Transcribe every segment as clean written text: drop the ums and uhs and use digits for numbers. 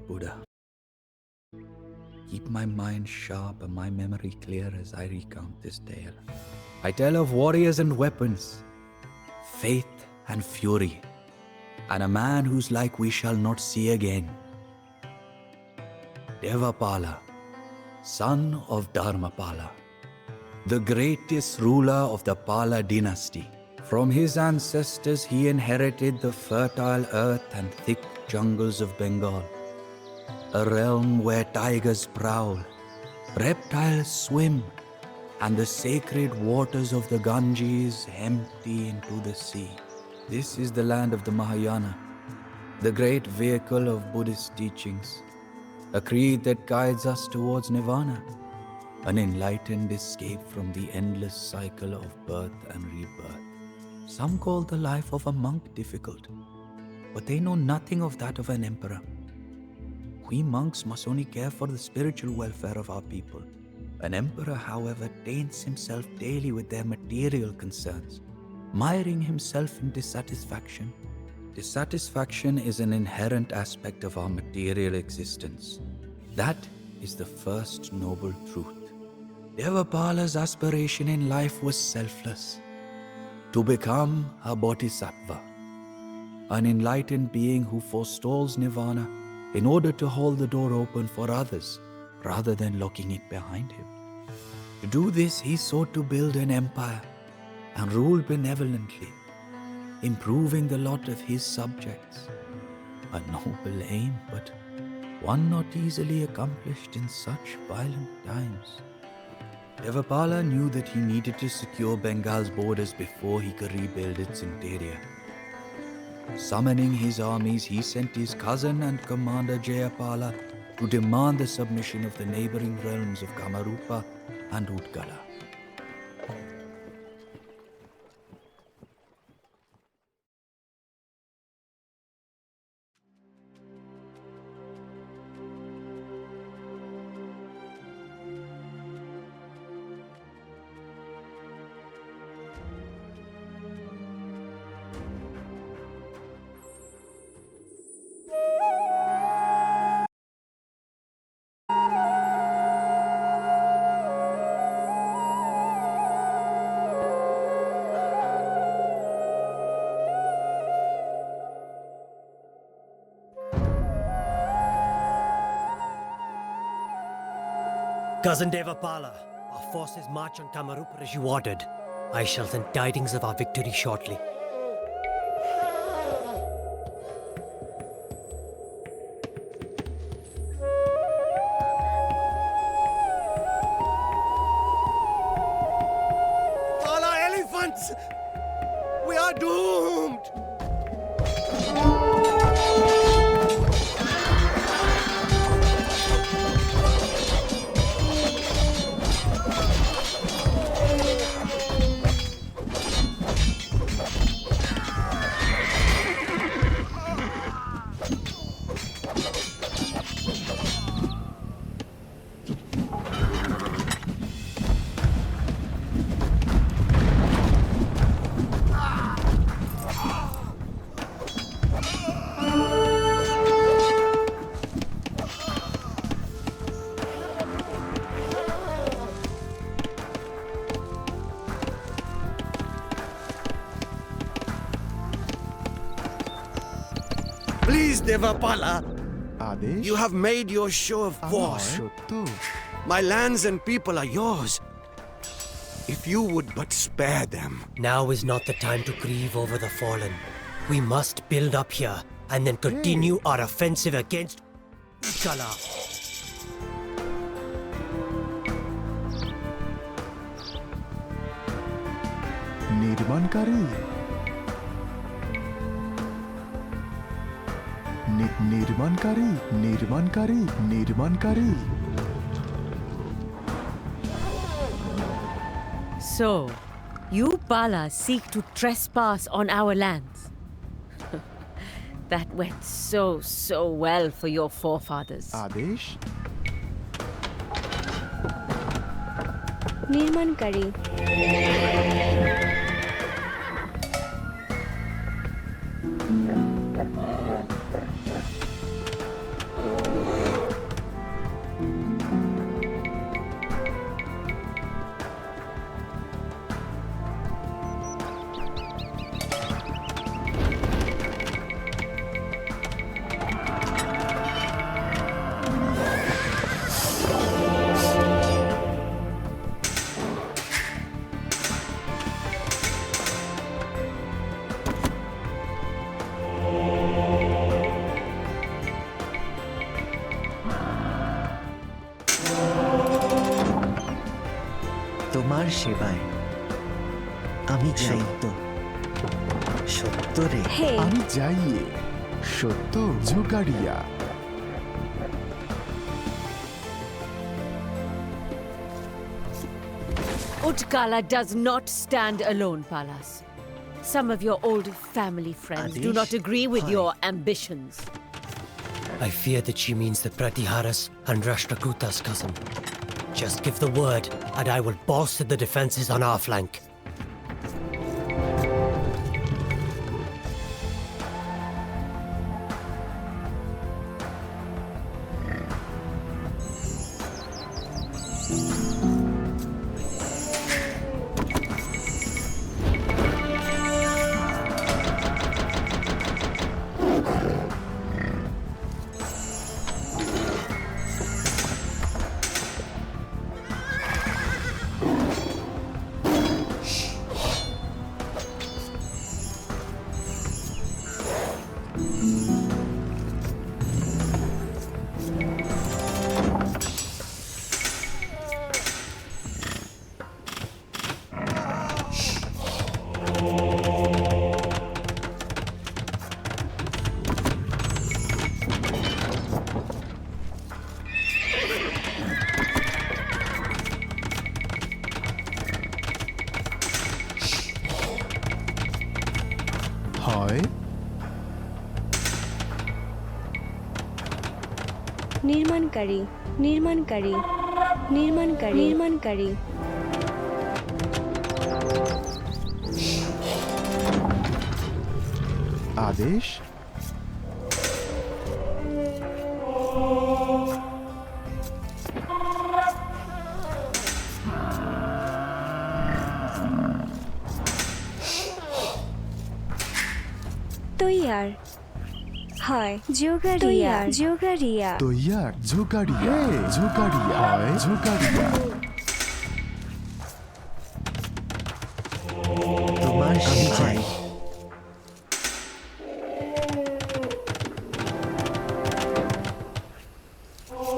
Buddha. Keep my mind sharp and my memory clear as I recount this tale. I tell of warriors and weapons, faith and fury, and a man whose like we shall not see again. Devappala, son of Dharmapala, the greatest ruler of the Pala dynasty. From his ancestors he inherited the fertile earth and thick jungles of Bengal, a realm where tigers prowl, reptiles swim, and the sacred waters of the Ganges empty into the sea. This is the land of the Mahayana, the great vehicle of Buddhist teachings, a creed that guides us towards nirvana, an enlightened escape from the endless cycle of birth and rebirth. Some call the life of a monk difficult, but they know nothing of that of an emperor. We monks must only care for the spiritual welfare of our people. An emperor, however, taints himself daily with their material concerns, miring himself in dissatisfaction. Dissatisfaction is an inherent aspect of our material existence. That is the first noble truth. Devappala's aspiration in life was selfless, to become a bodhisattva, an enlightened being who forestalls nirvana in order to hold the door open for others rather than locking it behind him. To do this, he sought to build an empire and rule benevolently, improving the lot of his subjects. A noble aim, but one not easily accomplished in such violent times. Devappala knew that he needed to secure Bengal's borders before he could rebuild its interior. Summoning his armies, he sent his cousin and commander Jayapala to demand the submission of the neighboring realms of Kamarupa and Udgala. Cousin Devappala, our forces march on Kamarupa as you ordered. I shall send tidings of our victory shortly. Pala elephants! We are doomed! Please, Devappala, Adesh? you have made your show of force. My lands and people are yours. If you would but spare them. Now is not the time to grieve over the fallen. We must build up here and then continue our offensive against Udgala. निर्माणकारी निर्माणकारी So, you Pala seek to trespass on our lands. That went so well for your forefathers. आदेश निर्माणकारी তোমার সেবায় আমি যাই তো সত্তরে Hey, আমি যাইয়ে সত্য জোগাড়িয়া Utkala does not stand alone, Palas. Some of your old family friends do not agree with your ambitions. I fear that she means the Pratiharas and Rashtrakutas, cousin. Just give the word, and I will bolster the defenses on our flank. হয় নির্মাণকারী নির্মাণকারী নির্মাণকারী নির্মাণকারী আদেশ তৈয়ার হয় জোগাড়িয়া জোগাড়িয়া তৈয়ার জোগাড়িয়া জোগাড়িয়া হয় জোগাড়িয়া তোমার সেবায়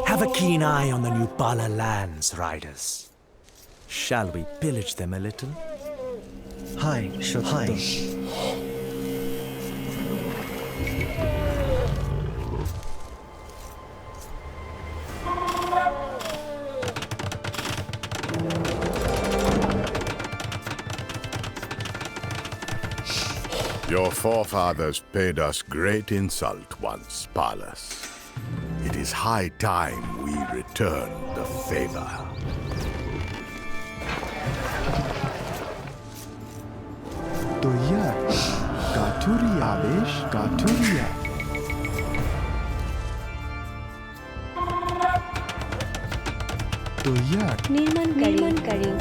Have a keen eye on the new Bala lands, riders. Shall we pillage them a little? হয় সত্য Your forefathers paid us great insult once, Pallas. It is high time we return the favor. তৈয়ার কাঠুরিয়া আদেশ কাঠুরিয়া তৈয়ার নির্মাণকারী নির্মাণকারী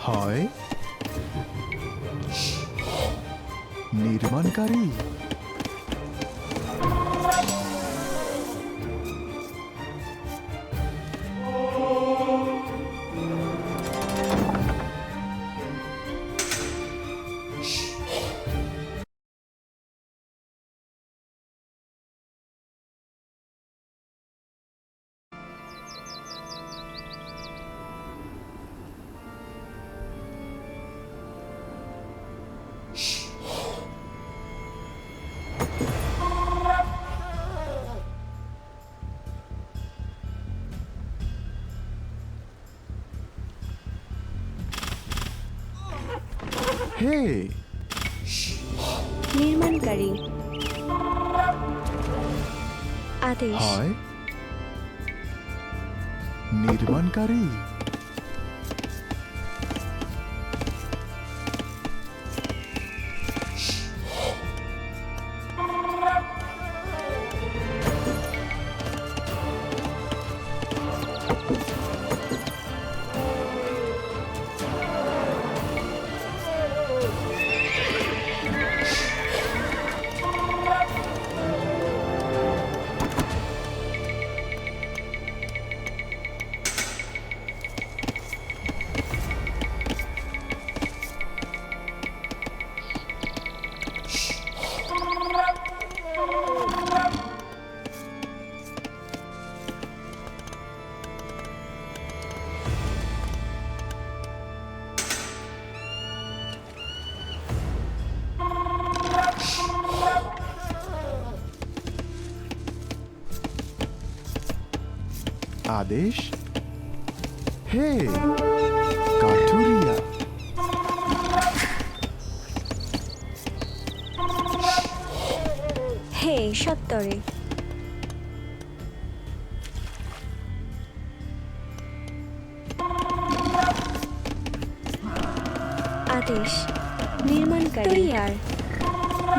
হয় নির্মাণকারী হে নির্মাণকারী আদেশ হয় নির্মাণকারী आदेश हे काठुरिया হে সত্তরে আদেশ নির্মাণকারী তৈয়ার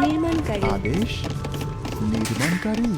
নির্মাণকারী आदेश निर्माणकारी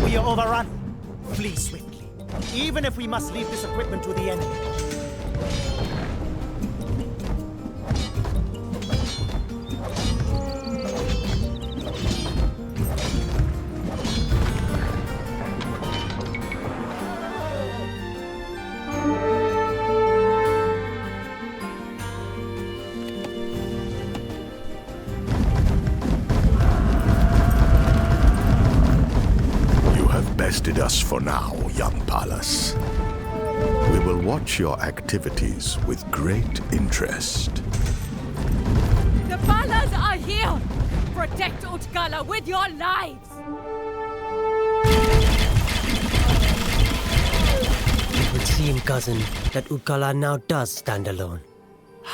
We are overrun. Flee swiftly, even if we must leave this equipment to the enemy. Bested us for now, young Pallas. We will watch your activities with great interest. The Palas are here! Protect Utkala with your lives! It would seem, cousin, that Utkala now does stand alone.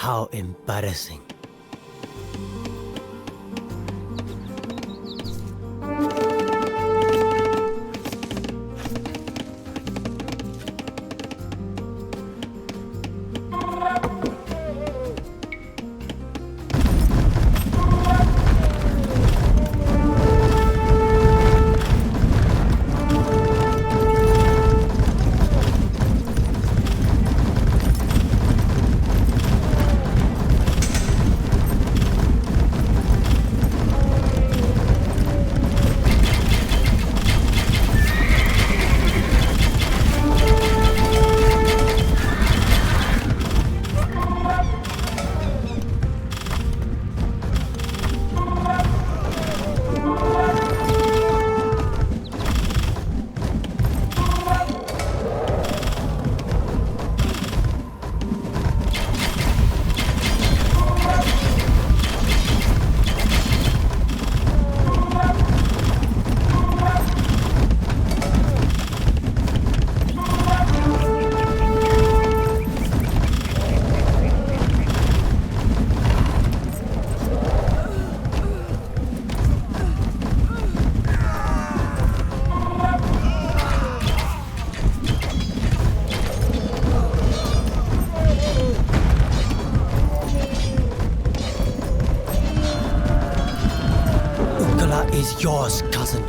How embarrassing. Is yours, cousin.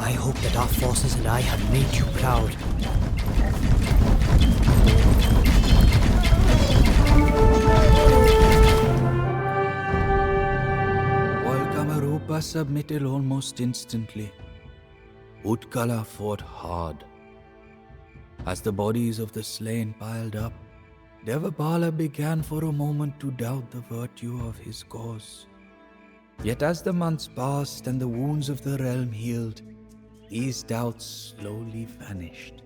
I hope that our forces and I have made you proud. While Kamarupa submitted almost instantly, Utkala fought hard. As the bodies of the slain piled up, Devaparla began for a moment to doubt the virtue of his cause. Yet as the months passed and the wounds of the realm healed, these doubts slowly vanished.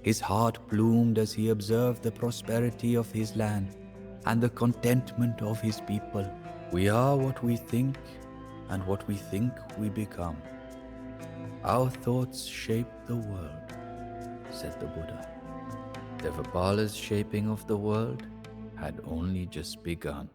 His heart bloomed as he observed the prosperity of his land and the contentment of his people. We are what we think, and what we think we become. Our thoughts shape the world, said the Buddha. Devaparla's shaping of the world had only just begun.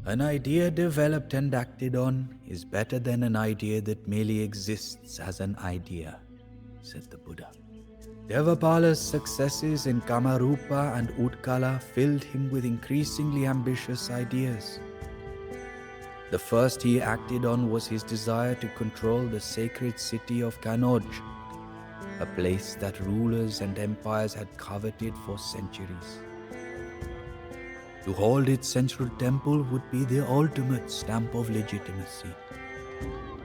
An idea developed and acted on is better than an idea that merely exists as an idea, said the Buddha. Devapala's successes in Kamarupa and Utkala filled him with increasingly ambitious ideas. The first he acted on was his desire to control the sacred city of Kanauj, a place that rulers and empires had coveted for centuries. To hold its central temple would be the ultimate stamp of legitimacy.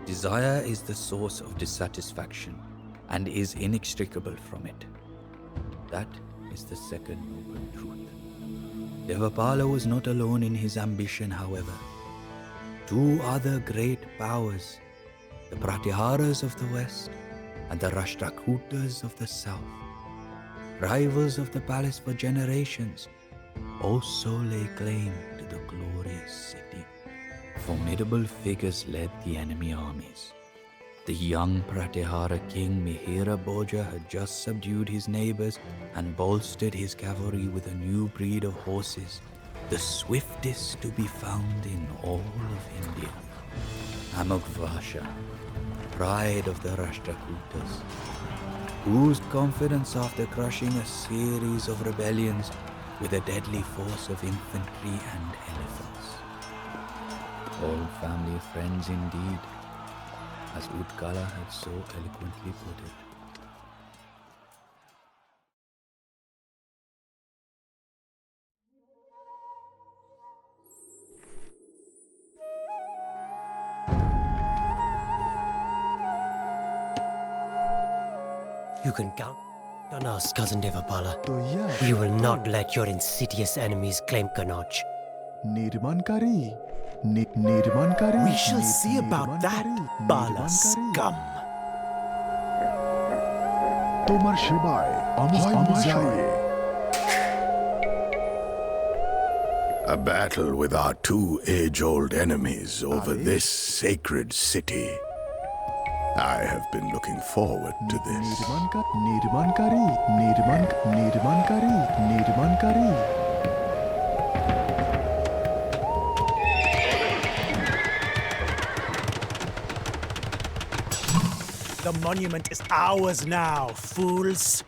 Desire is the source of dissatisfaction and is inextricable from it. That is the second noble truth. Devapala was not alone in his ambition, however. Two other great powers, the Pratiharas of the west and the Rashtrakutas of the south, rivals of the palace for generations, also lay claim to the glorious city. Formidable figures led the enemy armies. The young Pratihara king Mihira Bhoja had just subdued his neighbors and bolstered his cavalry with a new breed of horses, the swiftest to be found in all of India. Amogvasha, pride of the Rashtrakutas, oozed confidence after crushing a series of rebellions with a deadly force of infantry and elephants. All family friends indeed, as Utkala had so eloquently put it. You can count on us, cousin Devapala. तो यह We will not let your insidious enemies claim Kanauj. निर्माणकारी निर्माणकारी We shall see about that, Bala scum. তোমার সেবায় আমি যাই A battle with our two age-old enemies over this sacred city. I have been looking forward to this. निर्माणकारी निर्माणकारी The monument is ours now, fools.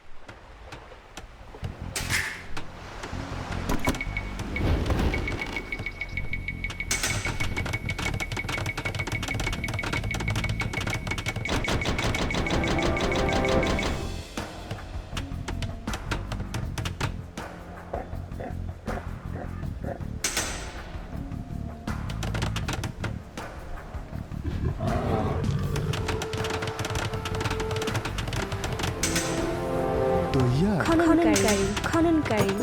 तो यह খননকারী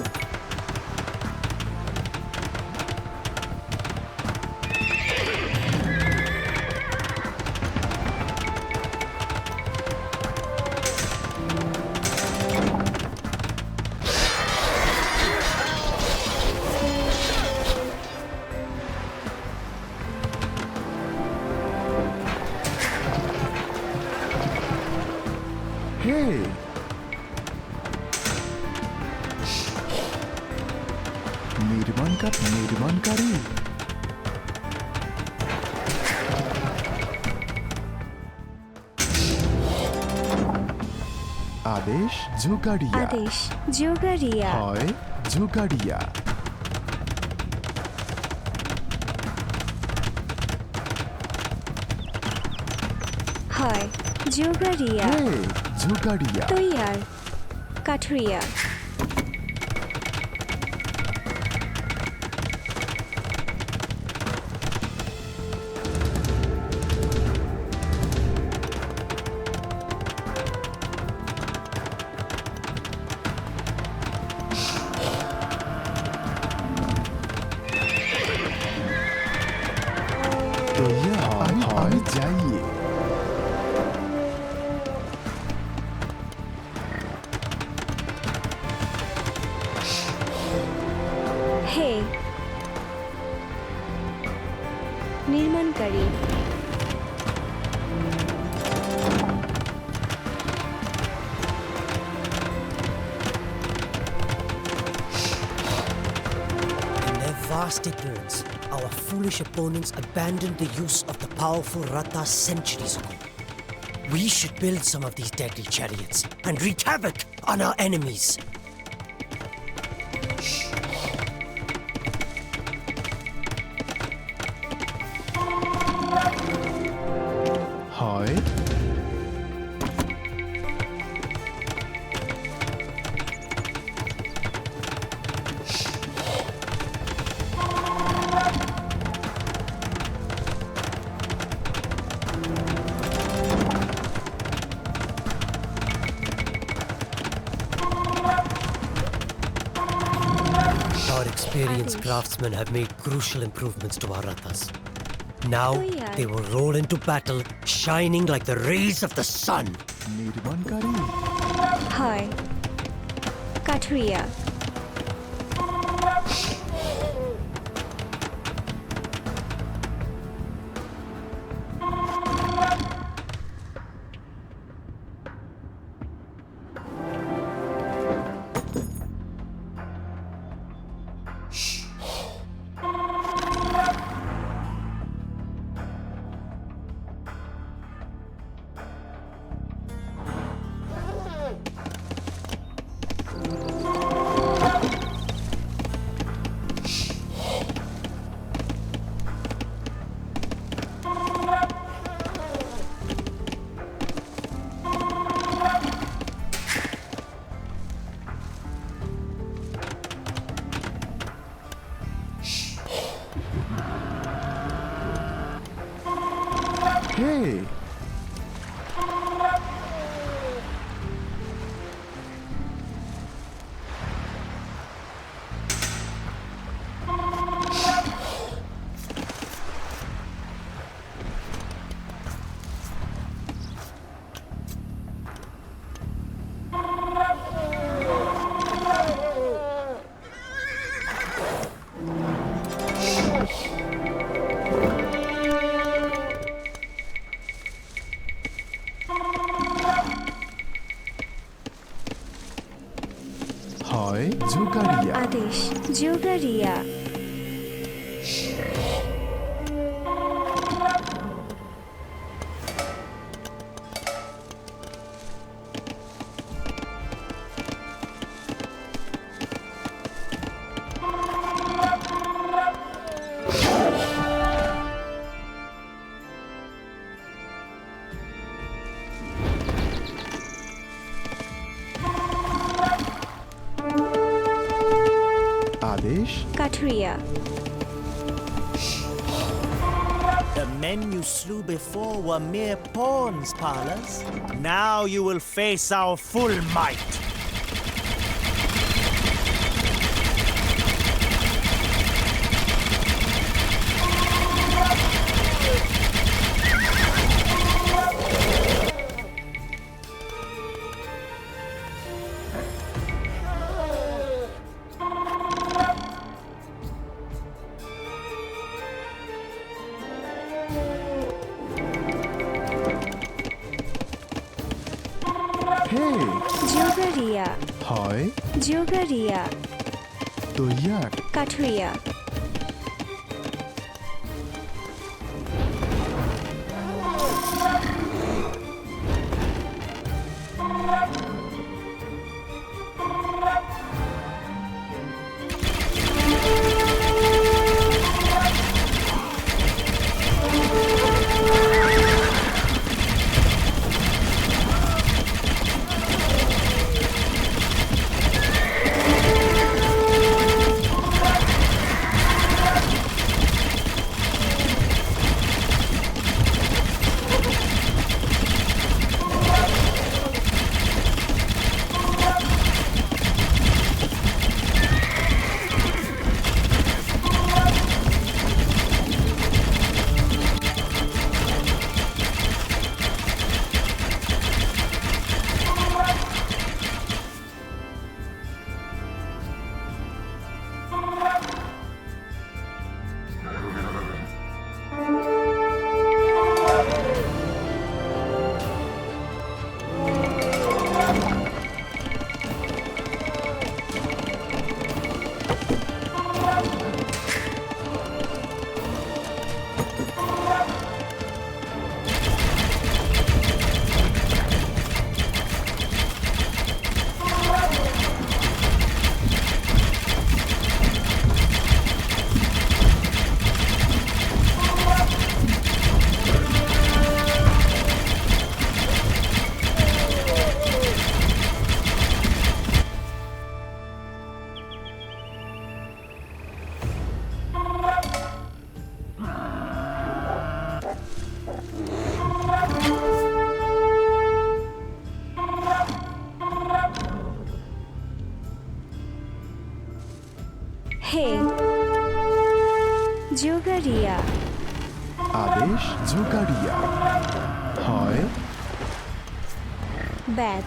Hey! निर्माणकारी आदेश जोगाड़िया হয় जोगाड़िया হয় जोगाड़िया जोगाड़िया তৈয়ার কাঠুরিয়া तो यह আমি যাইয়ে হে নির্মাণকারী In their vast ignorance, our foolish opponents abandoned the use of the powerful Ratha centuries ago. We should build some of these deadly chariots and wreak havoc on our enemies. Hi. Our experienced craftsmen have made crucial improvements to our rathas. Now, they will roll into battle, shining like the rays of the sun. নির্মাণকারী হয় কাঠুরিয়া Hey! হয় জোগাড়িয়া আদেশ জোগাড়িয়া আদেশ কাঠুরিয়া The men you slew before were mere pawns, Palas. Now you will face our full might. Hey! জোগাড়িয়া হয় জোগাড়িয়া তৈয়ার কাঠুরিয়া Hey. Jogaria. आदेश जोगाड़िया হয় Bad.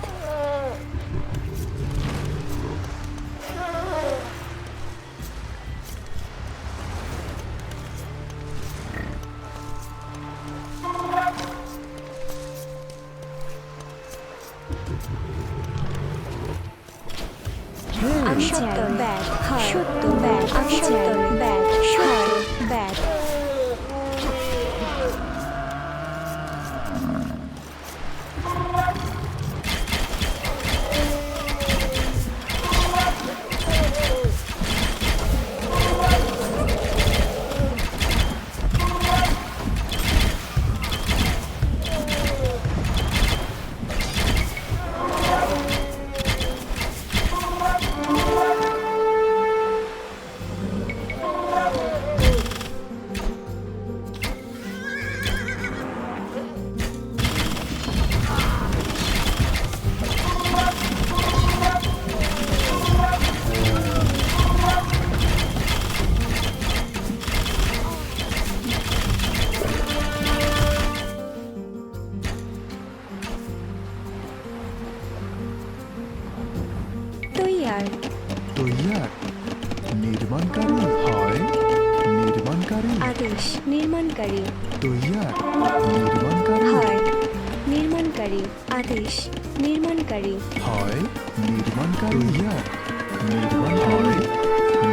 Shuttle bad. Shuttle bad. Shuttle bad. Shuttle bad. तैयार निर्माणकारी হয় निर्माणकारी आदेश निर्माणकारी तैयार निर्माणकारी হয় निर्माणकारी आदेश निर्माणकारी হয় निर्माणकारी तैयार निर्माण হয়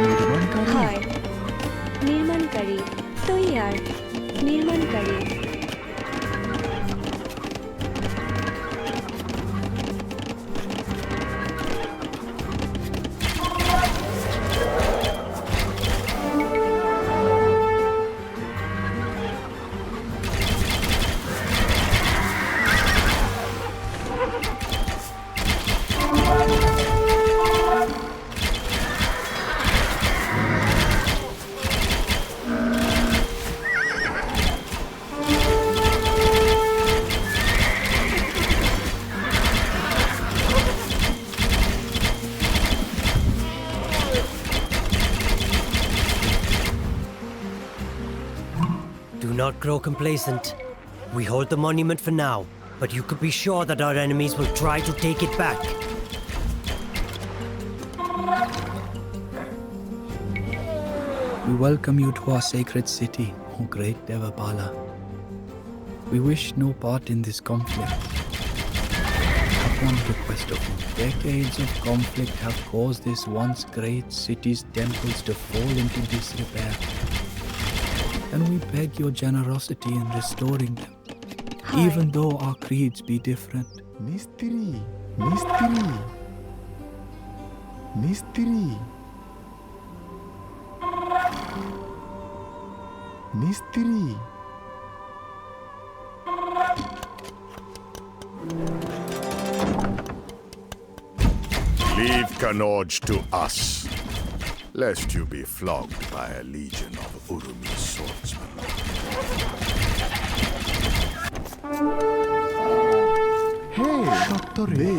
निर्माणकारी হয় निर्माणकारी तैयार निर्माणकारी Do not grow complacent. We hold the monument for now, but you could be sure that our enemies will try to take it back. We welcome you to our sacred city, O great Devappala. We wish no part in this conflict. Have one request of you. Decades of conflict have caused this once great city's temples to fall into disrepair. And we beg your generosity in restoring them, even though our creeds be different. मिस्त्री मिस्त्री मिस्त्री मिस्त्री Leave Kanoj to us, lest you be flogged by a legion of Urumi swordsmen. Hey, সত্তরে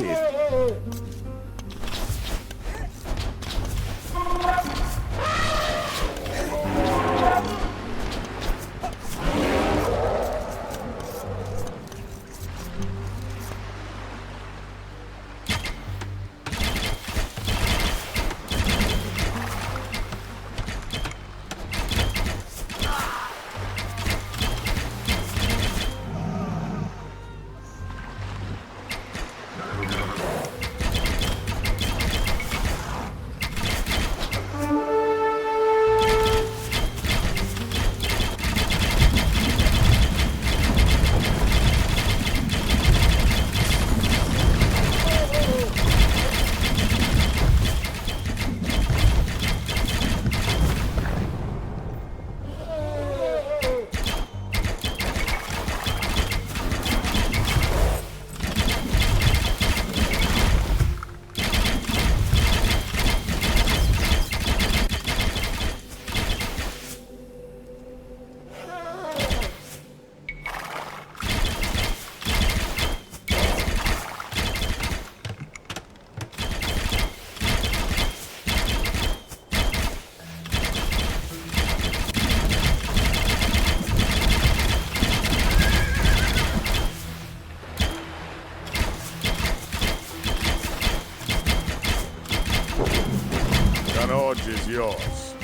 lodge is yours.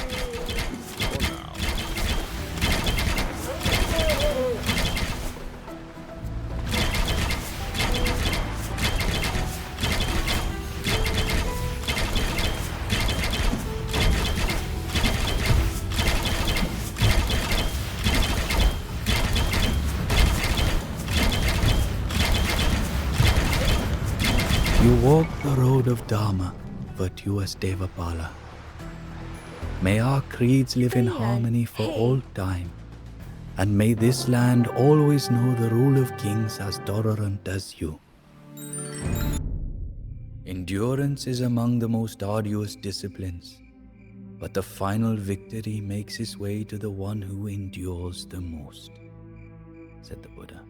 For now. You walk the road of Dharma, virtuous Devapala. May our creeds live in harmony for all time, and may this land always know the rule of kings as tolerant as you. Endurance is among the most arduous disciplines, but the final victory makes its way to the one who endures the most, said the Buddha.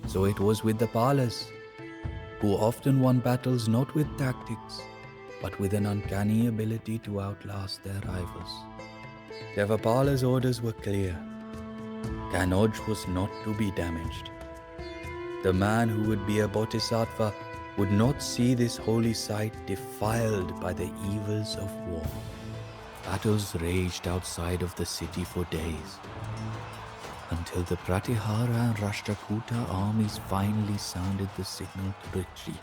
So it was with the Palas, who often won battles not with tactics, but with an uncanny ability to outlast their rivals. Devapala's orders were clear. Kanoj was not to be damaged. The man who would be a bodhisattva would not see this holy site defiled by the evils of war. Battles raged outside of the city for days, until the Pratihara and Rashtrakuta armies finally sounded the signal to retreat.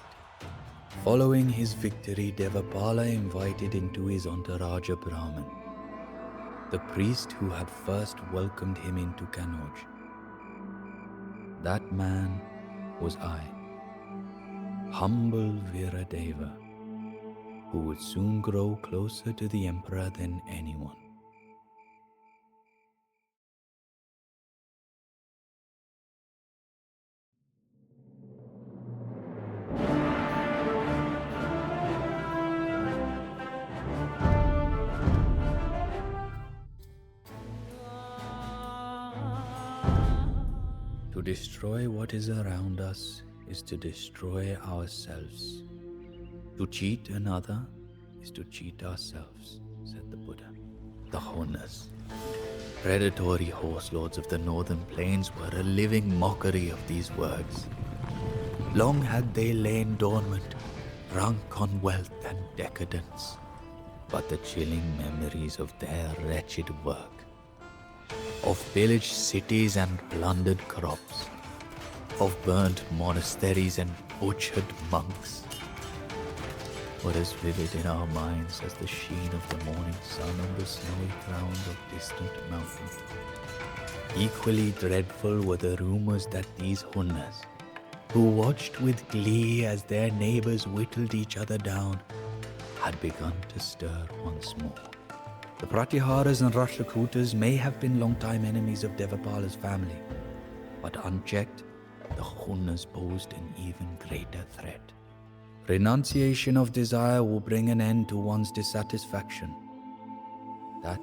Following his victory, Devapala invited into his entourage a Brahmin, the priest who had first welcomed him into Kanoj. That man was I, humble Viradeva, who would soon grow closer to the emperor than anyone. To destroy what is around us is to destroy ourselves. To cheat another is to cheat ourselves, said the Buddha. The Hunas, predatory horse lords of the northern plains, were a living mockery of these words. Long had they lain dormant, drunk on wealth and decadence, but the chilling memories of their wretched work, of pillaged cities and plundered crops, of burnt monasteries and butchered monks, were as vivid in our minds as the sheen of the morning sun on the snowy ground of distant mountains. Equally dreadful were the rumors that these Hunas, who watched with glee as their neighbors whittled each other down, had begun to stir once more. The Pratiharas and Rashtrakutas may have been long-time enemies of Devapala's family, but unchecked, the Hunas posed an even greater threat. Renunciation of desire will bring an end to one's dissatisfaction. That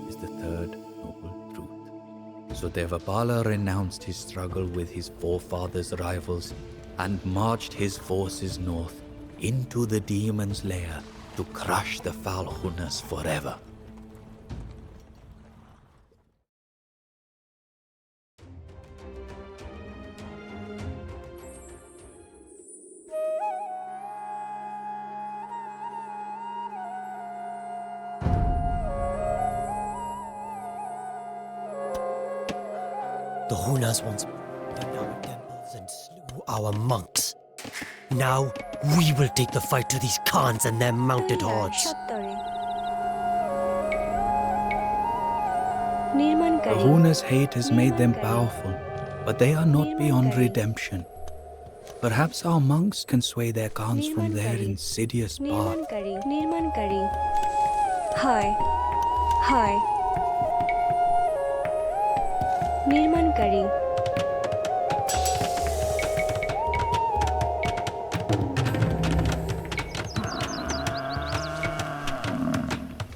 is the third noble truth. So Devapala renounced his struggle with his forefathers' rivals and marched his forces north into the demon's lair to crush the foul Hunas forever. The Hunas once burned down our temples and slew our monks. Now we will take the fight to these Khans and their mounted hordes. সত্তরে The নির্মাণকারী Hunas' hate has made them powerful, but they are not beyond redemption. Perhaps our monks can sway their Khans from their insidious path. নির্মাণকারী হয় হয় নির্মাণকারী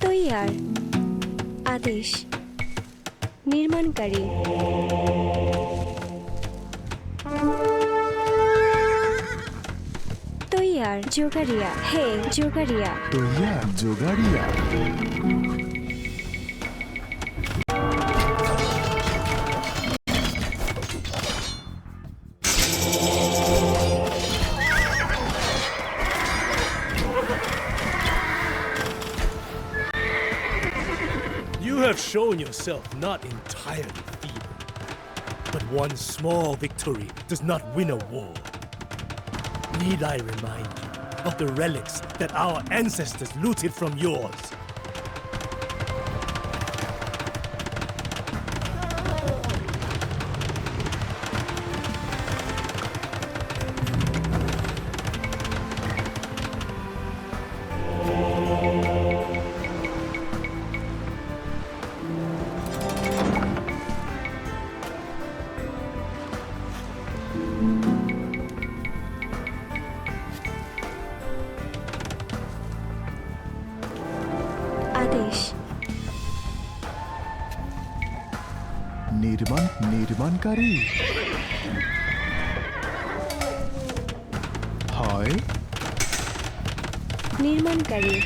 তৈয়ার আদেশ নির্মাণকারী তৈয়ার জোগাড়িয়া হে জোগাড়িয়া তোয়া জোগাড়িয়া have shown yourself not entirely feeble. But one small victory does not win a war. Need I remind you of the relics that our ancestors looted from yours? आदेश निर्माणकारी হয় निर्माणकारी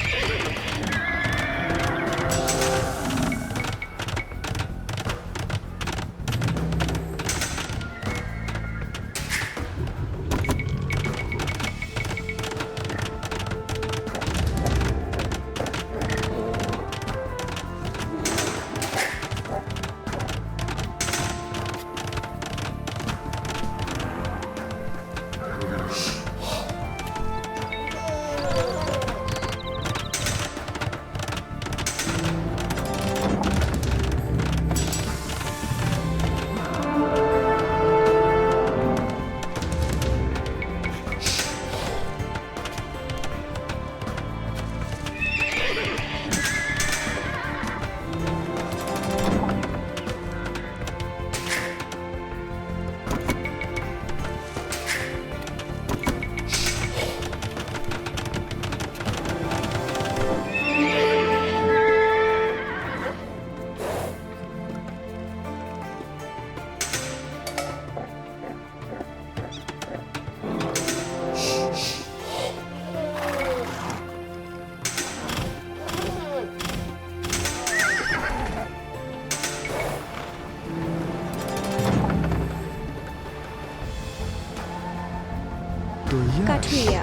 काठुरिया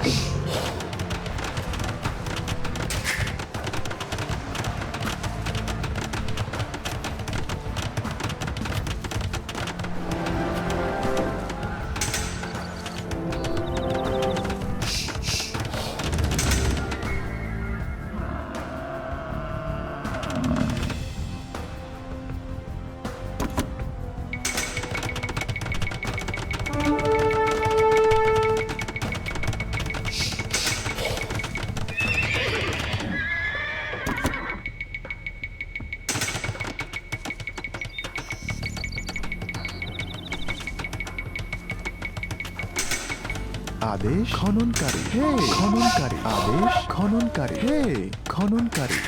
आदेश खननकारी हे खननकारी आदेश खननकारी हे खननकारी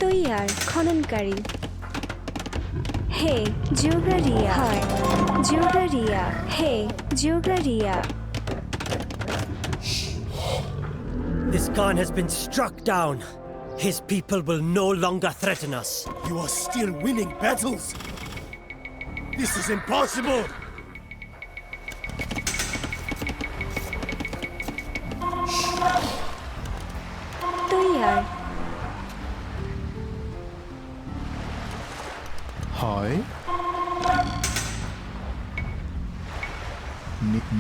तैयार खननकारी हे जोगारिया जोगारिया हे जोगारिया This Khan has been struck down. His people will no longer threaten us. You are still winning battles? This is impossible! तैयार হয়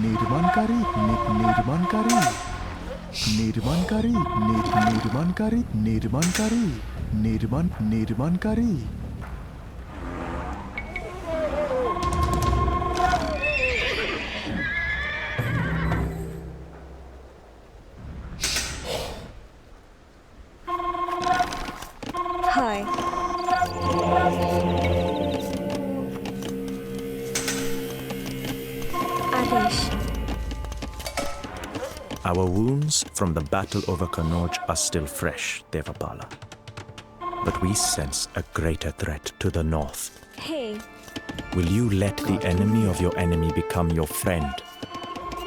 निर्माणकारी निर्माणकारी निर्माणकारी निर्माणकारी निर्माणकारी निर्माणकारी हाय आदेश Our wounds from the battle over Kannauj are still fresh, Devappala. But we sense a greater threat to the north. Hey Will you let the enemy of your enemy become your friend?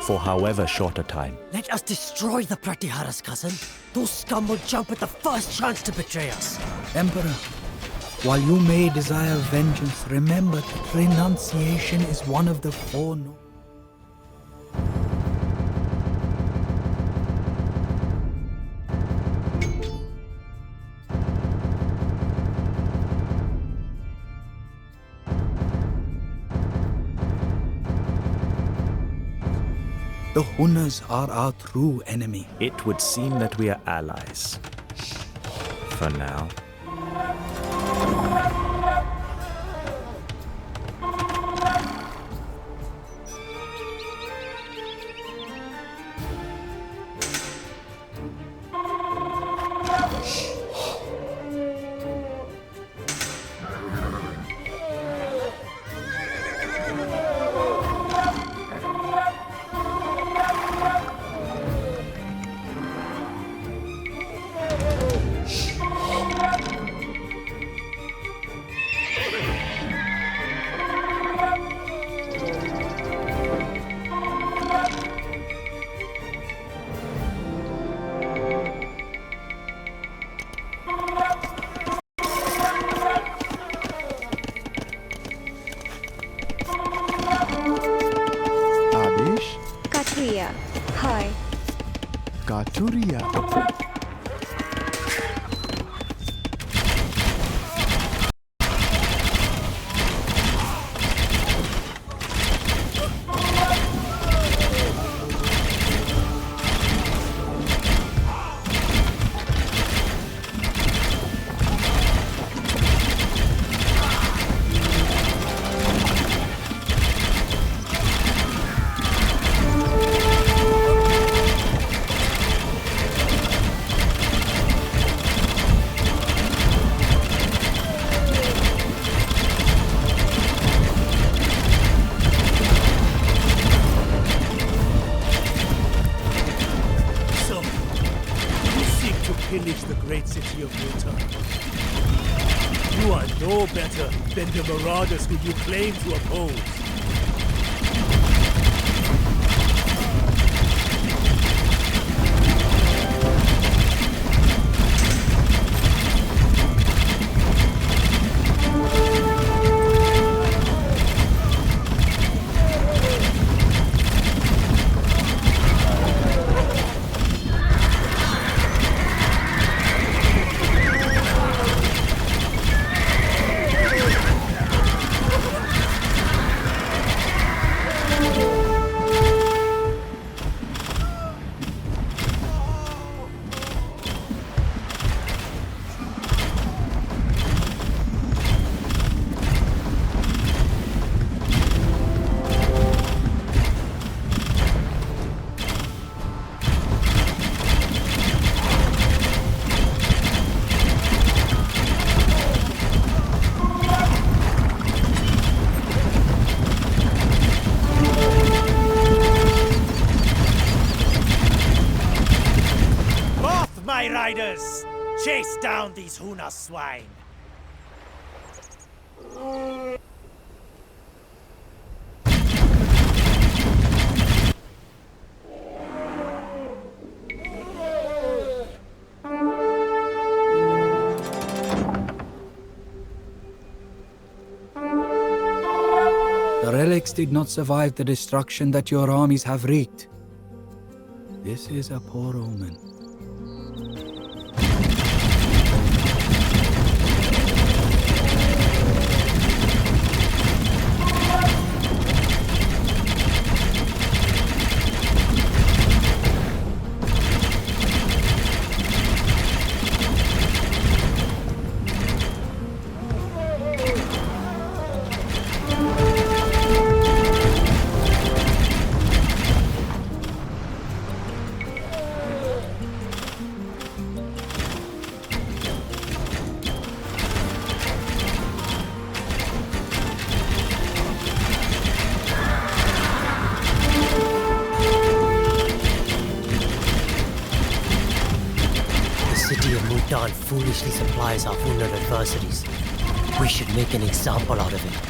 For however short a time. Let us destroy the Pratiharas, cousin. Those scum will jump at the first chance to betray us. Emperor, while you may desire vengeance, remember that renunciation is one of the four noble. The Hunas are our true enemy. It would seem that we are allies. For now. आदेश কাঠুরিয়া হয় काठुरिया So, you seek to pillage the great city of Utah. You are no better than the marauders who you claim to oppose. My riders, chase down these Huna swine. The relics did not survive the destruction that your armies have wreaked. This is a poor omen. The city of Mutan foolishly supplies our Hunar adversaries. We should make an example out of it.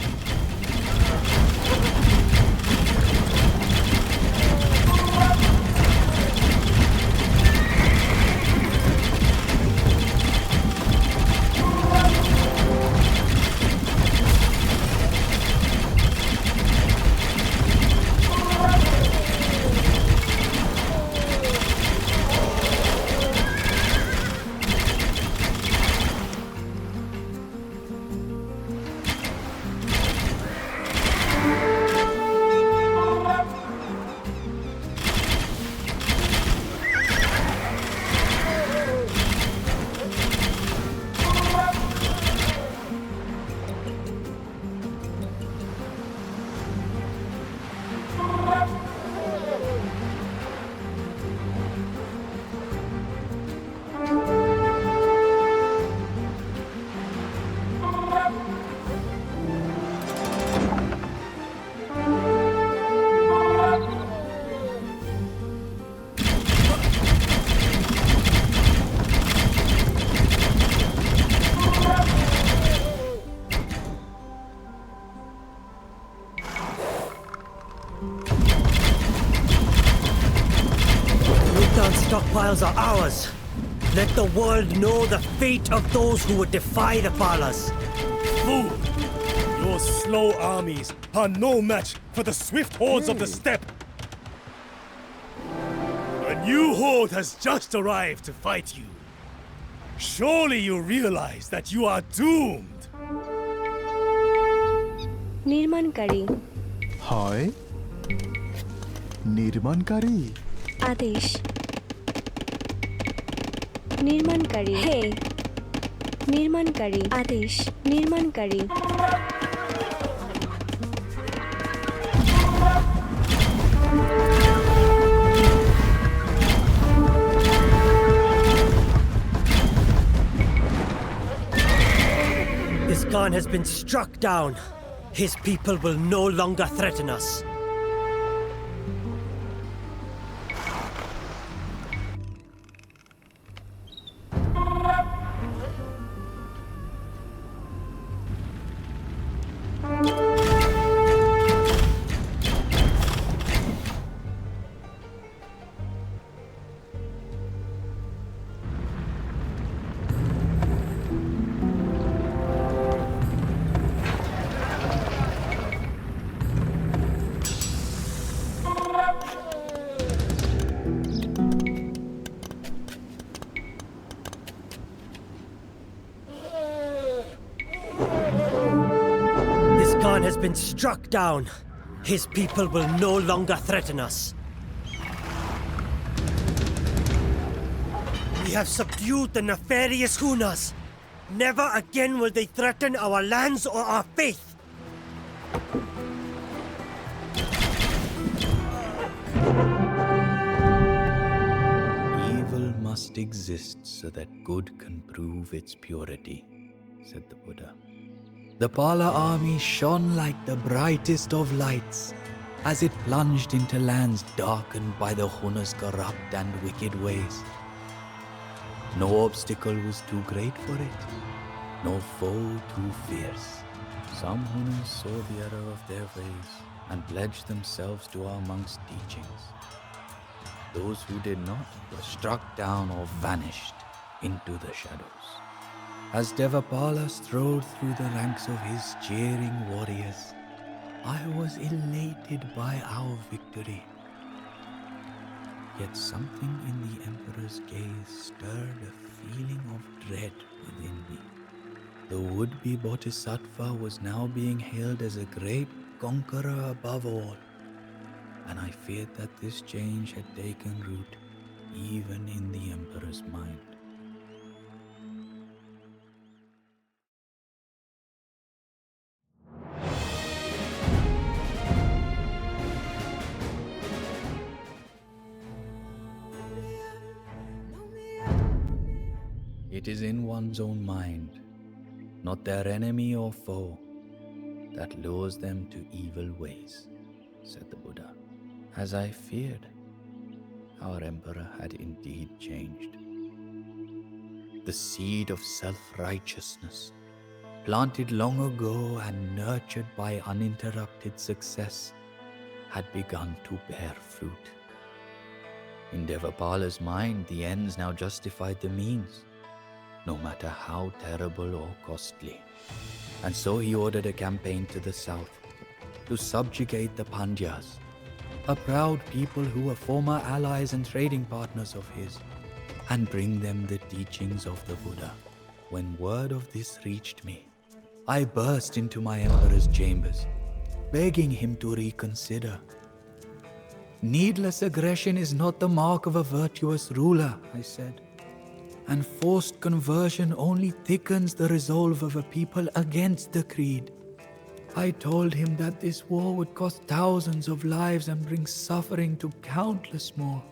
Palas are ours. Let the world know the fate of those who would defy the Palas. Fool! Your slow armies are no match for the swift hordes of the steppe. A new horde has just arrived to fight you. Surely you realize that you are doomed. নির্মাণকারী হয় নির্মাণকারী আদেশ নির্মাণকারী হে নির্মাণকারী আদেশ নির্মাণকারী This Khan has been struck down. His people will no longer threaten us. Has been struck down. His people will no longer threaten us. We have subdued the nefarious Hunas. Never again will they threaten our lands or our faith. Evil must exist so that good can prove its purity, said the Buddha. The Pala army shone like the brightest of lights as it plunged into lands darkened by the Huna's corrupt and wicked ways. No obstacle was too great for it, no foe too fierce. Some Hunas saw the error of their ways and pledged themselves to our monks' teachings. Those who did not were struck down or vanished into the shadows. As Devapalas strode through the ranks of his cheering warriors, I was elated by our victory. Yet something in the Emperor's gaze stirred a feeling of dread within me. The would-be Bodhisattva was now being hailed as a great conqueror above all, and I feared that this change had taken root even in the Emperor's mind. It is in one's own mind, not their enemy or foe, that lures them to evil ways, said the Buddha. As I feared, our emperor had indeed changed. The seed of self-righteousness, planted long ago and nurtured by uninterrupted success, had begun to bear fruit. In Devapala's mind, the ends now justified the means, no matter how terrible or costly. And so he ordered a campaign to the south to subjugate the Pandyas, a proud people who were former allies and trading partners of his, and bring them the teachings of the Buddha. When word of this reached me, I burst into my emperor's chambers, begging him to reconsider. Needless aggression is not the mark of a virtuous ruler, I said. And forced conversion only thickens the resolve of a people against the creed. I told him that this war would cost thousands of lives and bring suffering to countless more.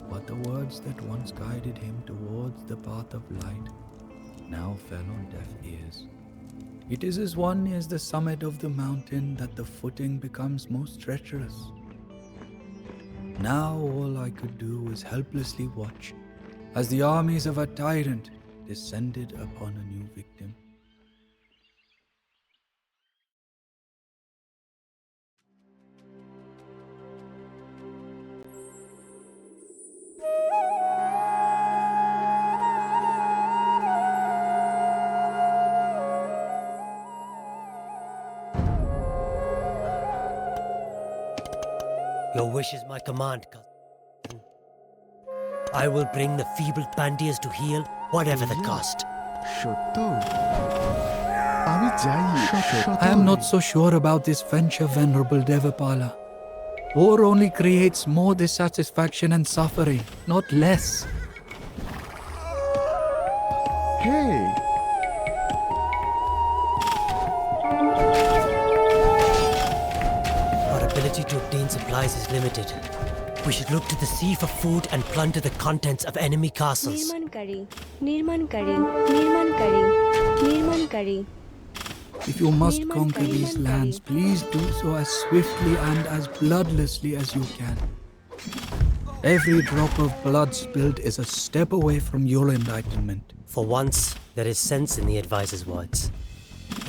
But the words that once guided him towards the path of light now fell on deaf ears. It is as one nears the summit of the mountain that the footing becomes most treacherous. Now all I could do was helplessly watch as the armies of a tyrant descended upon a new victim. Your wish is my command, cousin. I will bring the feeble Pandias to heal, whatever the cost. সত্য আমি যাই I am not so sure about this venture, Venerable Devapala. War only creates more dissatisfaction and suffering, not less. Hey! Our ability to obtain supplies is limited. We should look to the sea for food and plunder the contents of enemy castles. নির্মাণকারী If you must conquer these lands, please do so as swiftly and as bloodlessly as you can. Every drop of blood spilled is a step away from your enlightenment. For once, there is sense in the advisor's words.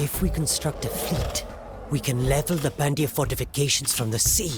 If we construct a fleet, we can level the Pandia fortifications from the sea.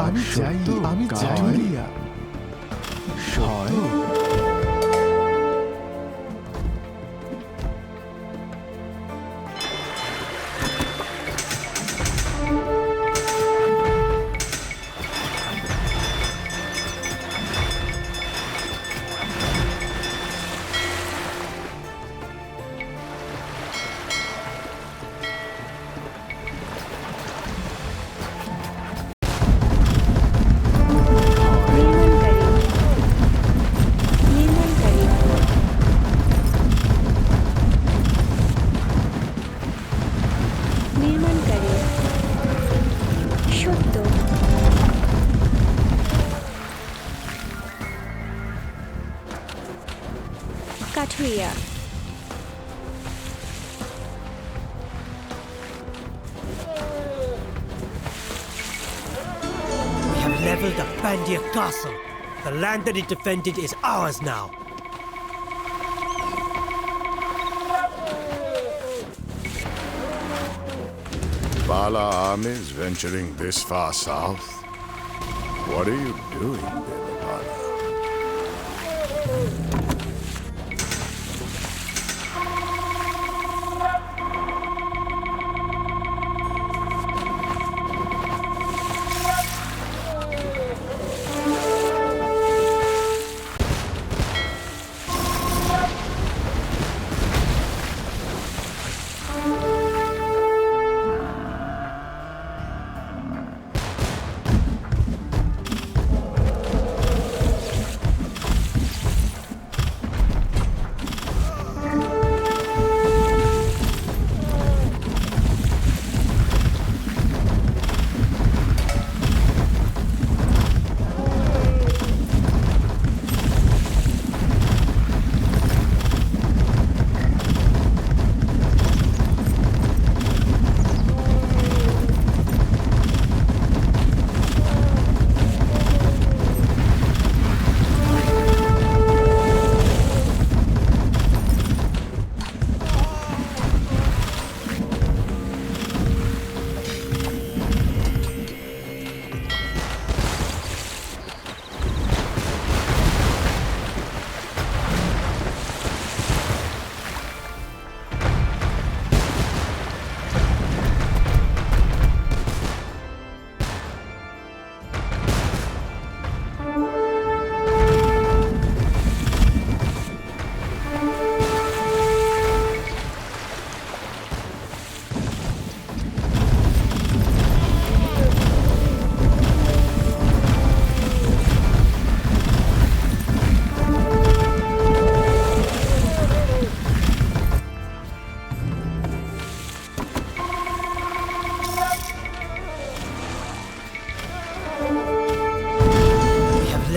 আমি যাই কাঠুরিয়া We have leveled the Pandia castle. The land that it defended is ours now. Pala armies venturing this far south? What are you doing, Devapada?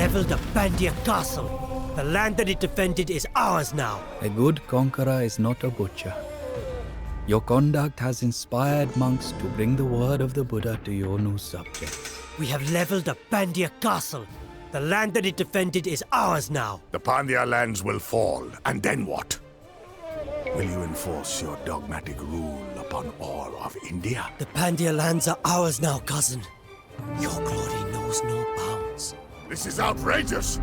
leveled a Pandya castle. The land that it defended is ours now. A good conqueror is not a butcher. Your conduct has inspired monks to bring the word of the Buddha to your new subjects. We have leveled a Pandya castle. The land that it defended is ours now. The Pandya lands will fall, and then what? Will you enforce your dogmatic rule upon all of India? The Pandya lands are ours now, cousin. Your glory knows no bounds. This is outrageous!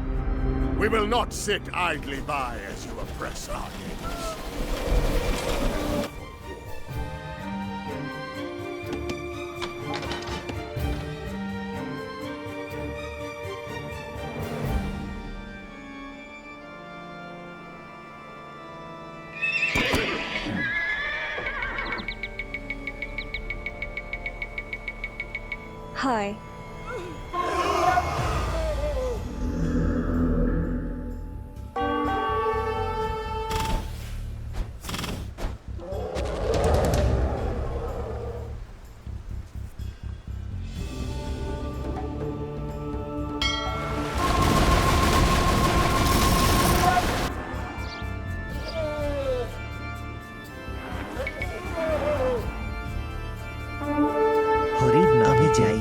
We will not sit idly by as you oppress our neighbors. Hi. হরির নামে যাই।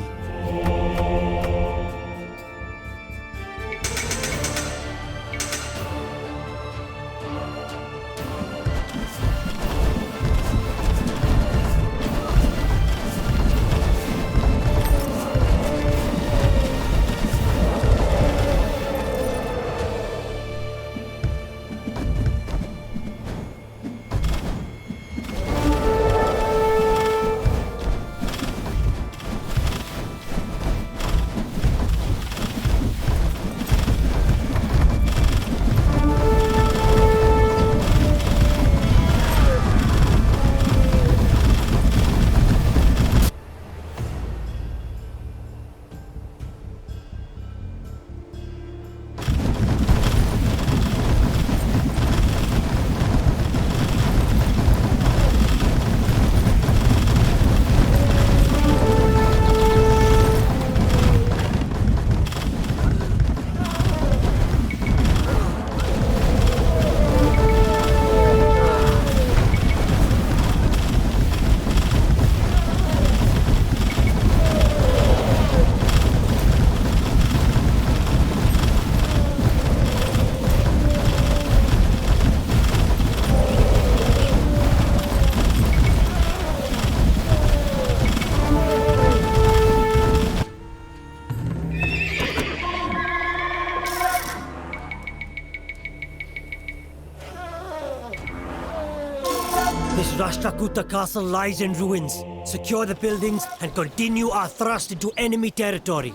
This Rashtrakuta castle lies in ruins. Secure the buildings and continue our thrust into enemy territory.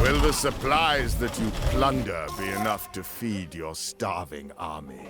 Will the supplies that you plunder be enough to feed your starving army?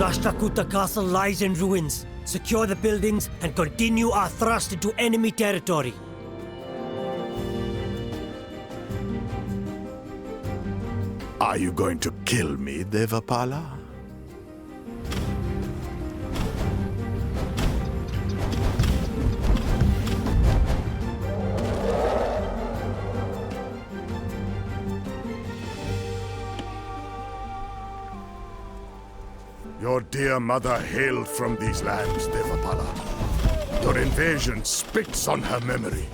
Rashtrakuta castle lies in ruins. Secure the buildings and continue our thrust into enemy territory. Are you going to kill me, Devappala? Your dear mother hailed from these lands, Devappala. Your invasion spits on her memory.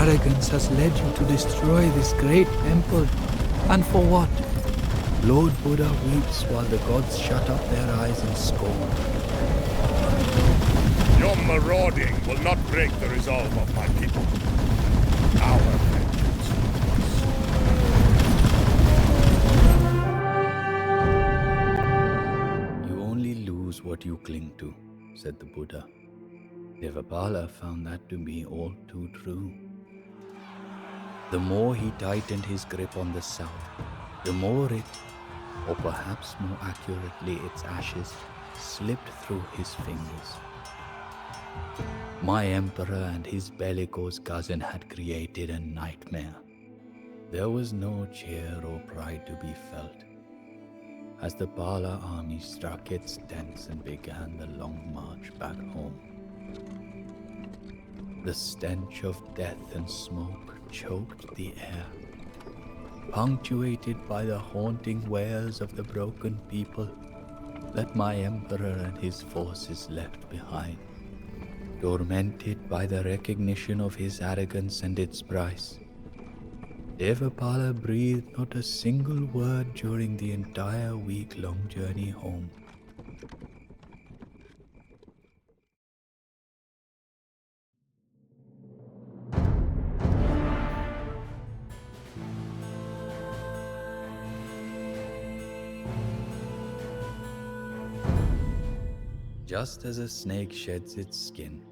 arrogance has led you to destroy this great temple. And for what? Lord Buddha weeps while the gods shut up their eyes in scorn. Your marauding will not break the resolve of my people. Our vengeance You only lose what you cling to, said the Buddha. Devaparla found that to be all too true. The more he tightened his grip on the south, the more it, or perhaps more accurately its ashes, slipped through his fingers. My emperor and his bellicose cousin had created a nightmare. There was no cheer or pride to be felt as the Pala army struck its tents and began the long march back home. The stench of death and smoke choked the air, punctuated by the haunting wails of the broken people that my emperor and his forces left behind. Tormented by the recognition of his arrogance and its price, Devaparla breathed not a single word during the entire week-long journey home. Just as a snake sheds its skin,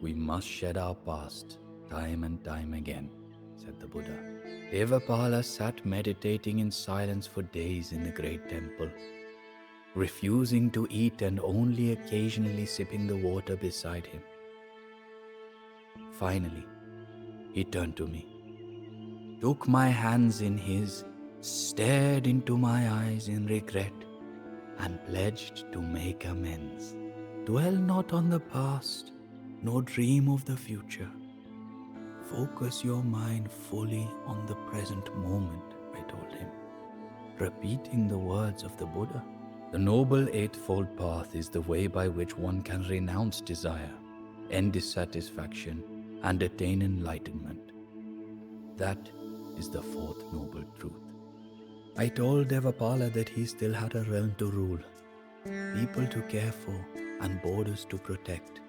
we must shed our past time and time again, said the Buddha. Devaparla sat meditating in silence for days in the great temple, refusing to eat and only occasionally sipping the water beside him. Finally, he turned to me, took my hands in his, stared into my eyes in regret, and pledged to make amends. Dwell not on the past, nor dream of the future. Focus your mind fully on the present moment, I told him, repeating the words of the Buddha. The Noble Eightfold Path is the way by which one can renounce desire, end dissatisfaction, and attain enlightenment. That is the fourth noble truth. I told Devaparla that he still had a realm to rule, people to care for, and borders to protect.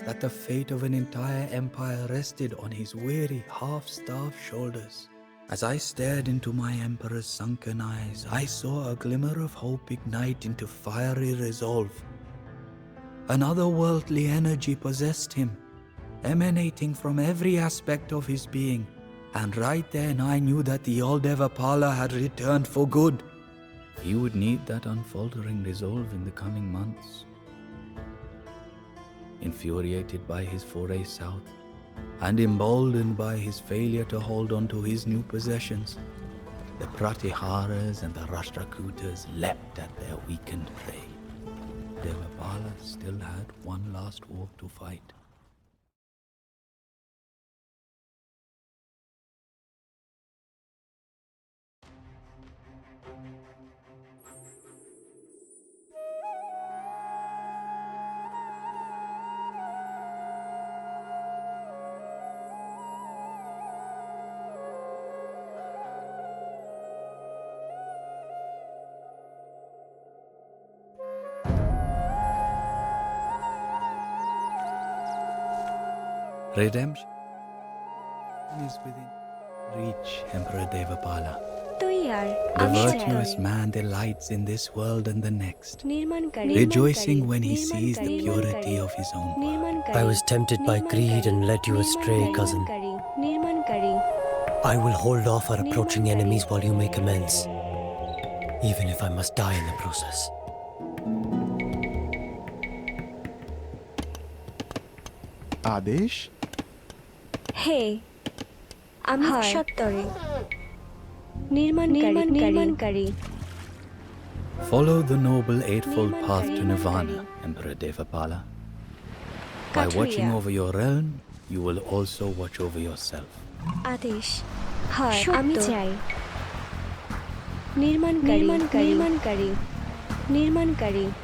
That the fate of an entire empire rested on his weary, half-starved shoulders. As I stared into my emperor's sunken eyes, I saw a glimmer of hope ignite into fiery resolve. An otherworldly energy possessed him, emanating from every aspect of his being. And right then I knew that the old Devaparla had returned for good. He would need that unfaltering resolve in the coming months. Infuriated by his foray south, and emboldened by his failure to hold on to his new possessions, the Pratiharas and the Rashtrakutas leapt at their weakened prey. Devaparla still had one last war to fight. Redemption is within reach, Emperor Devaparla. तो यार The আমি virtuous man delights in this world and the next, rejoicing when he sees the purity of his own path. I was tempted by greed and led you astray, cousin. I will hold off our approaching enemies while you make amends, even if I must die in the process. আদেশ হে আমি সত্তরে নির্মাণকারী Follow the noble eightfold path to Nirvana, Emperor Devaparla. By watching over your realm, you will also watch over yourself. আদেশ হয় আমি চাই নির্মাণকারী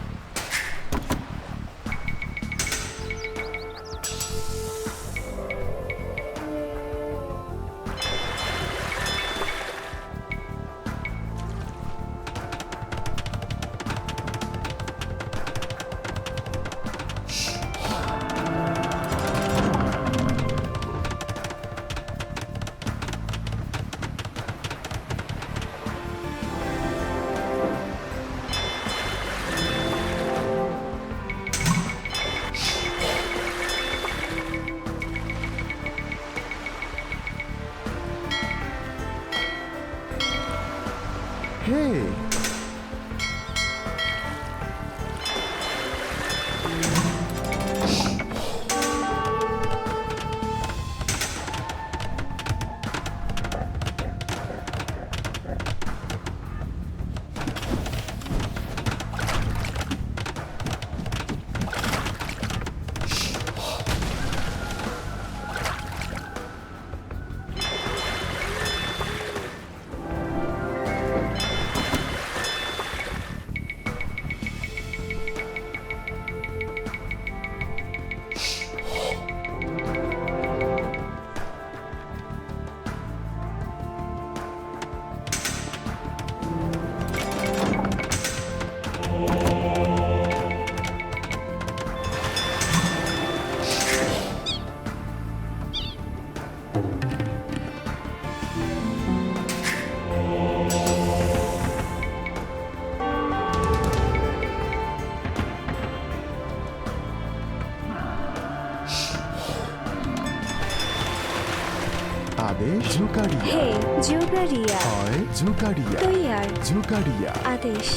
आदेश जुगाड़िया हे जुगाड़िया হয় जुगाड़िया तैयार जुगाड़िया आदेश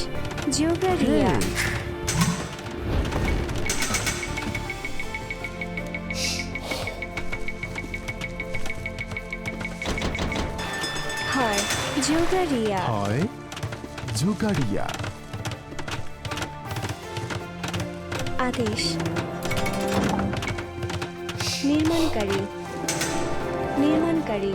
जुगाड़िया হয় जुगाड़िया হয় जुगाड़िया आदेश निर्माणकारी निर्माणकारी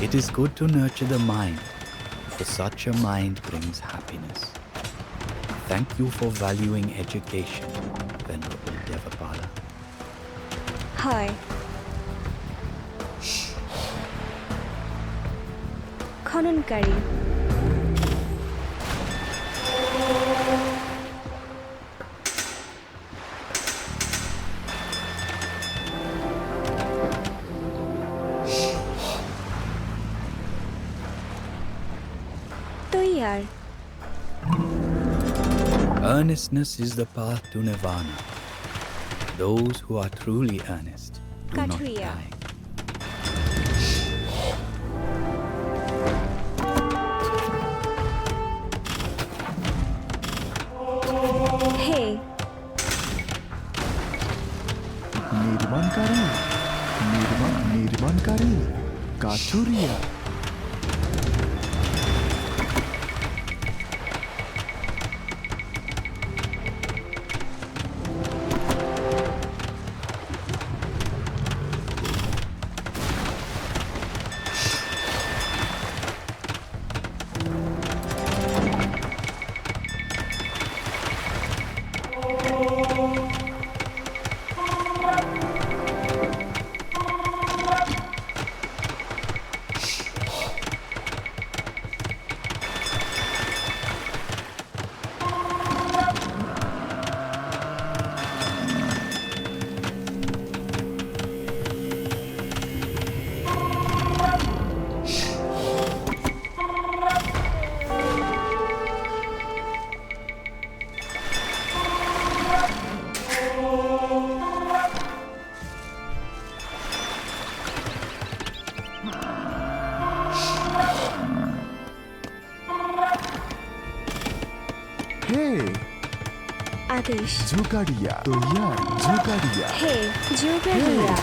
It is good to nurture the mind, for such a mind brings happiness. Thank you for valuing education, Venerable Devapada. হয় খননকারী তৈয়ার Earnestness is the path to nirvana. Those who are truly earnest do not Katria. die. হে निर्माणकारी निर्माणकारी काचुरिया हे आदेश जुगाड़िया तैयार जुगाड़िया হে जुगाड़िया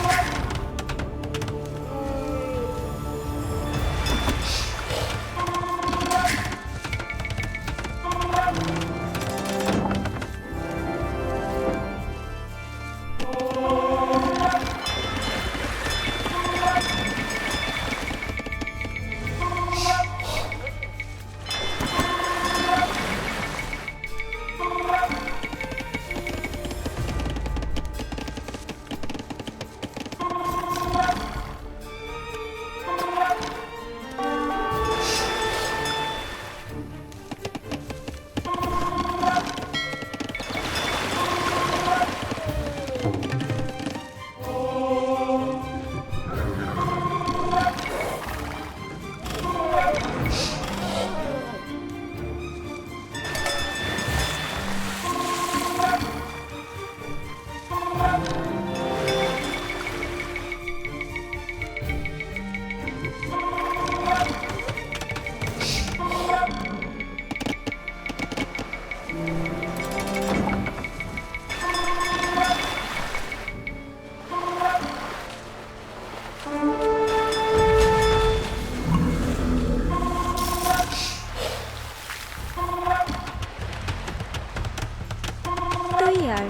तैयार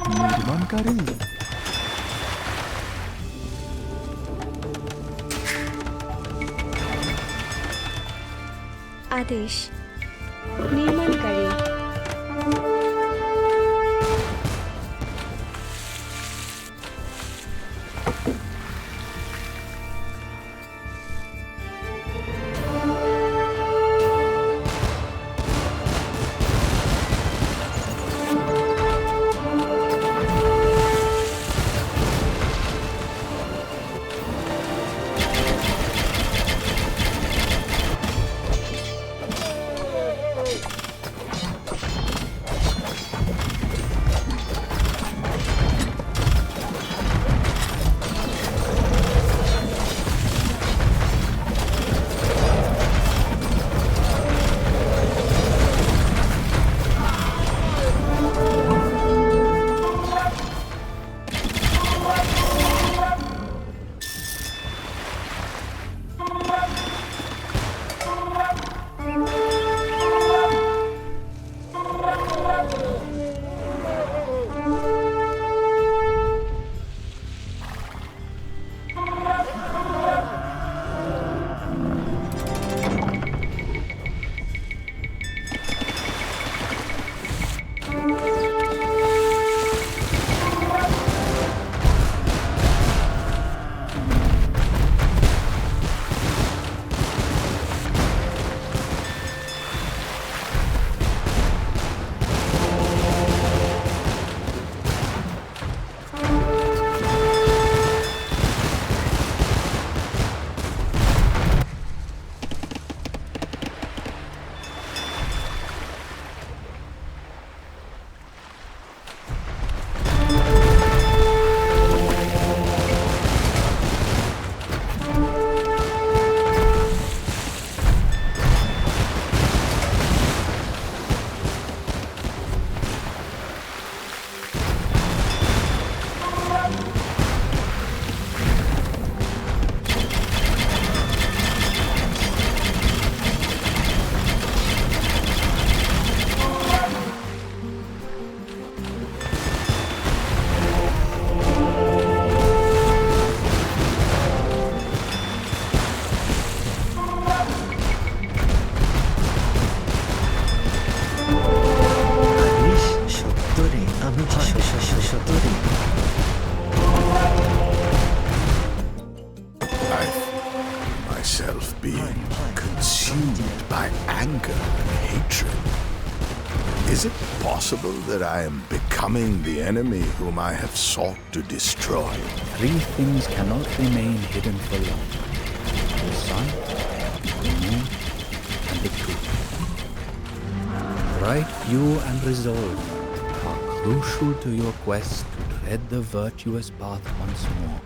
निर्माणकारी आदेश निर्माणकारी myself being consumed by anger and hatred. Is it possible that I am becoming the enemy whom I have sought to destroy? Three things cannot remain hidden for long: the sun, the moon, and the truth. Right view and resolve are crucial to your quest to tread the virtuous path once more.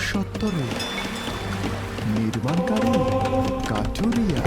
সত্তরে নির্মাণকারী কাঠুরিয়া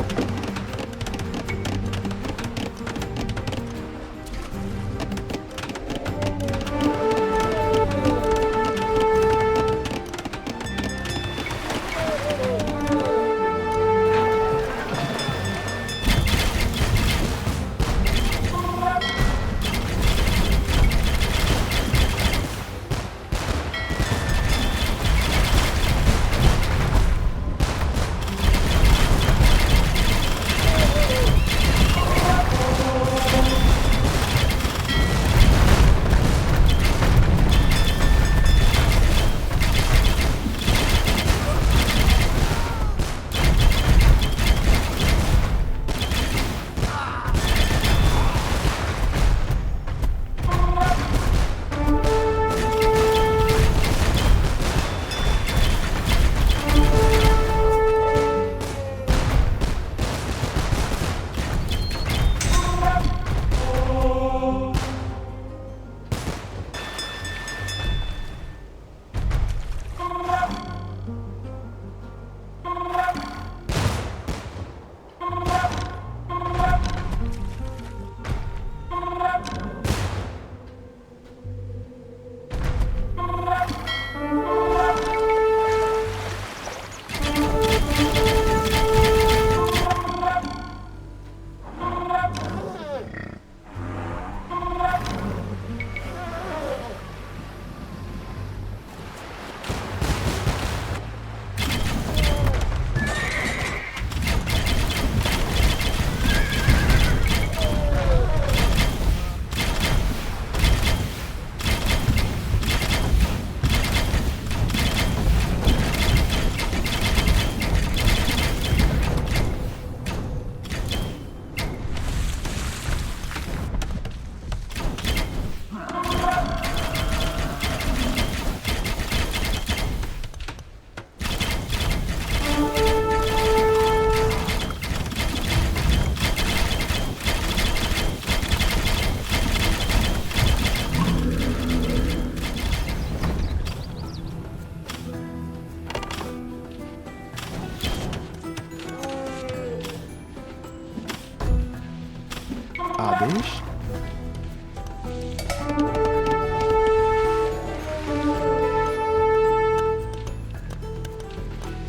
আদেশ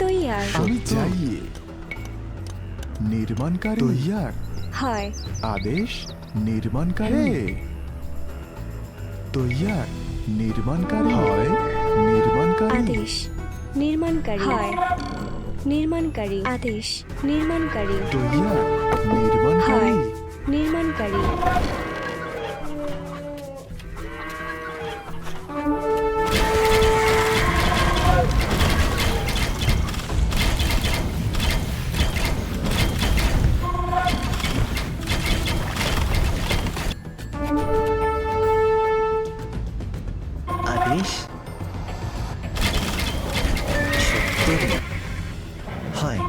তৈয়ার আমি চাইয়ে নির্মাণকারী তৈয়ার হয় আদেশ নির্মাণকারী তৈয়ার নির্মাণকারী হয় নির্মাণকারী আদেশ নির্মাণকারী হয় নির্মাণকারী আদেশ নির্মাণকারী তৈয়ার নির্মাণকারী নির্মাণকারী আদেশ সত্তরে হয়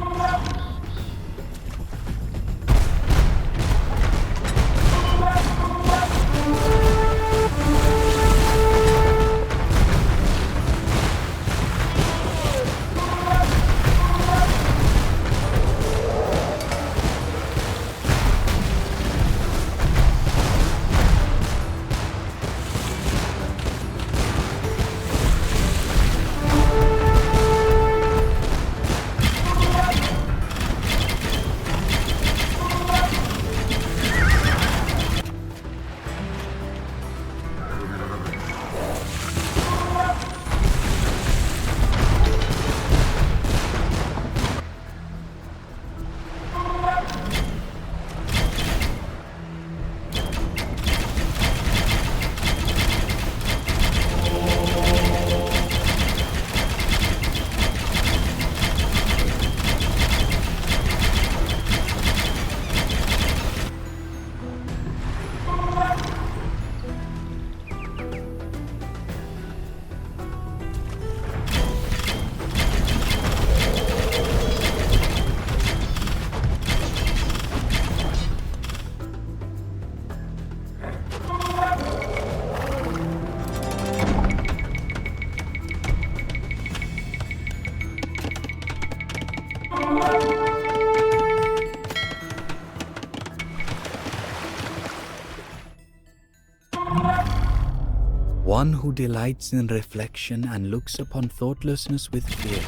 One who delights in reflection and looks upon thoughtlessness with fear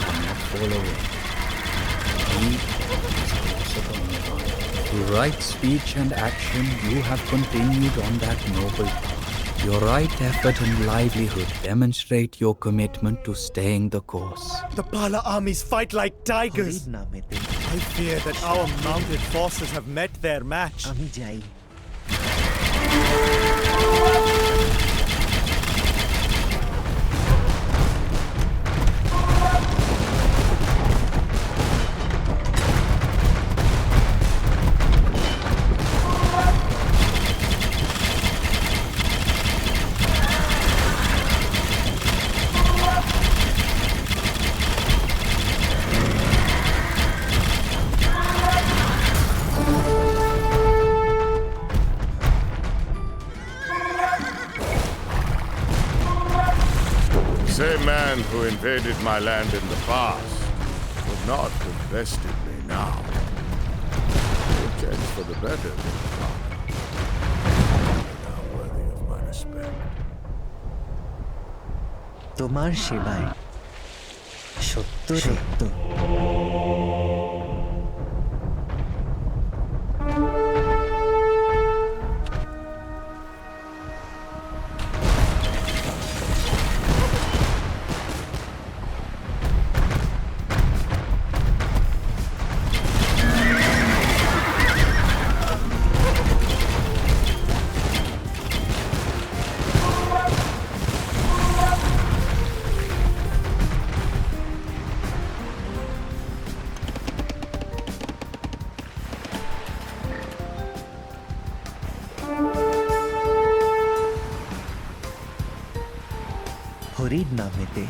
cannot fall away. He is philosopher Nirvana. Through right speech and action, you have continued on that noble path. Your right effort and livelihood demonstrate your commitment to staying the course. The Pala armies fight like tigers. I fear that our mounted forces have met their match. আমি যাই। Same man who invaded my land in the past would not have bested me now. He'll change for the better. Now worthy of my respect. তোমার সেবায় সত্য সত্য। হরির নামেতে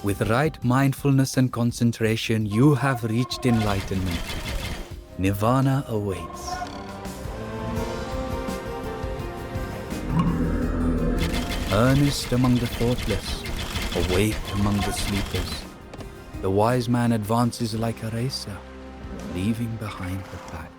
With right mindfulness and concentration, you have reached enlightenment. Nirvana awaits. Earnest among the thoughtless, awake among the sleepers. The wise man advances like a racer, leaving behind the pack.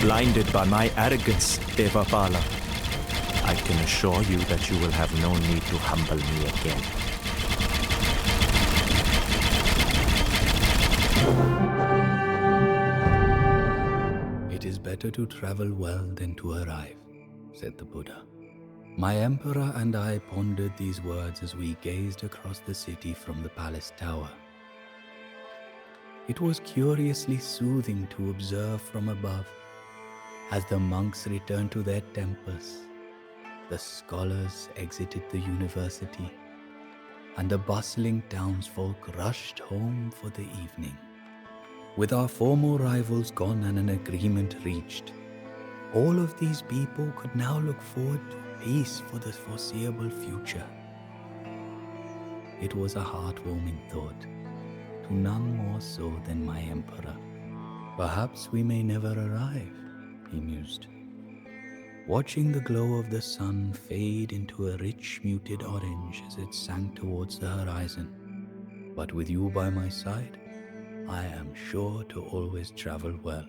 blinded by my arrogance, Devappala. I can assure you that you will have no need to humble me again. It is better to travel well than to arrive, said the Buddha. My emperor and I pondered these words as we gazed across the city from the palace tower. It was curiously soothing to observe from above, as the monks returned to their temples, the scholars exited the university, and the bustling townsfolk rushed home for the evening. With our former rivals gone and an agreement reached, all of these people could now look forward to peace for the foreseeable future. It was a heartwarming thought, to none more so than my emperor. Perhaps we may never arrive, he mused, watching the glow of the sun fade into a rich muted orange as it sank towards the horizon. But with you by my side, I am sure to always travel well.